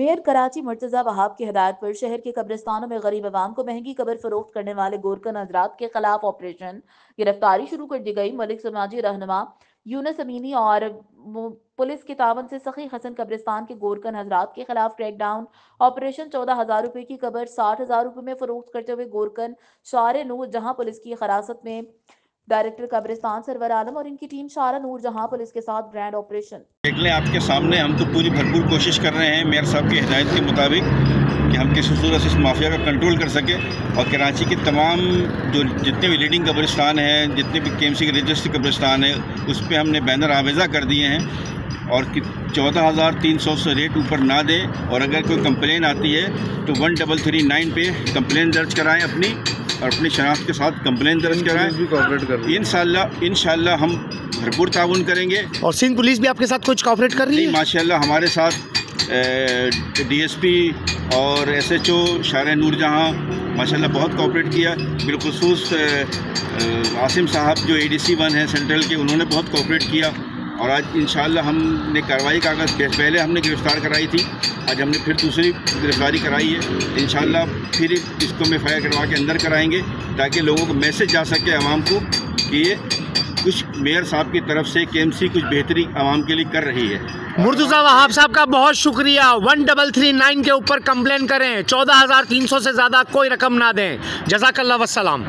Mayor Karachi Murtaza Wahab की हिदायत पर शहर के कब्रिस्तानों में गरीब आवाम को महंगी कब्र फरोख्त करने वाले गोरकन हजरात के खिलाफ ऑपरेशन गिरफ्तारी शुरू कर दी गई। मलिक समाजी रहनुमा यूनुस अमीनी और पुलिस के तावन से सखी हसन कब्रिस्तान के गोरकन हजरात के खिलाफ क्रैकडाउन ऑपरेशन। 14,000 रुपए की कब्र 60,000 रुपए में फरोख्त करते हुए गोरकन शार नूर जहां पुलिस की हिरासत में डायरेक्टर कब्रिस्तान सरवर आलम और इनकी टीम शारा नूर जहां पुलिस के साथ ग्रैंड ऑपरेशन। देख लें आपके सामने, हम तो पूरी भरपूर कोशिश कर रहे हैं मेयर साहब की हिदायत के मुताबिक कि हम किसी सूरत से इस माफिया का कंट्रोल कर सकें। और कराची के तमाम जो जितने भी लीडिंग कब्रिस्तान हैं, जितने भी KMC के रजिस्टर्ड कब्रिस्तान है, उस पर हमने बैनर आवेज़ा कर दिए हैं और 14,300 से रेट ऊपर ना दें। और अगर कोई कंप्लेन आती है तो 1339 पे कंप्लेन दर्ज कराएं अपनी, और अपनी शनाख्त के साथ कंप्लेन दर्ज कराएं। इंशाल्लाह हम भरपूर ताउन करेंगे। और सिंध पुलिस भी आपके साथ कुछ कोऑपरेट कर रही है? माशाल्लाह हमारे साथ DSP और SHO शार नूर जहाँ माशाल्लाह बहुत कोऑपरेट किया। बिलखुसूस आसिम साहब जो ADC 1 है सेंट्रल के, उन्होंने बहुत कोऑपरेट किया। और आज इंशाल्लाह हमने कार्रवाई का आगाज़, पहले हमने गिरफ़्तार कराई थी, आज हमने फिर दूसरी गिरफ़्तारी कराई है। इंशाल्लाह फिर इसको में फायर करवा के अंदर कराएंगे ताकि लोगों को मैसेज जा सके आवाम को कि ये कुछ मेयर साहब की तरफ से KMC कुछ बेहतरी आवाम के लिए कर रही है। मुर्तजा वहाब साहब का बहुत शुक्रिया। 1339 के ऊपर कंप्लेन करें, 14,300 से ज़्यादा कोई रकम ना दें। जज़ाकल्लाह वस्सलाम।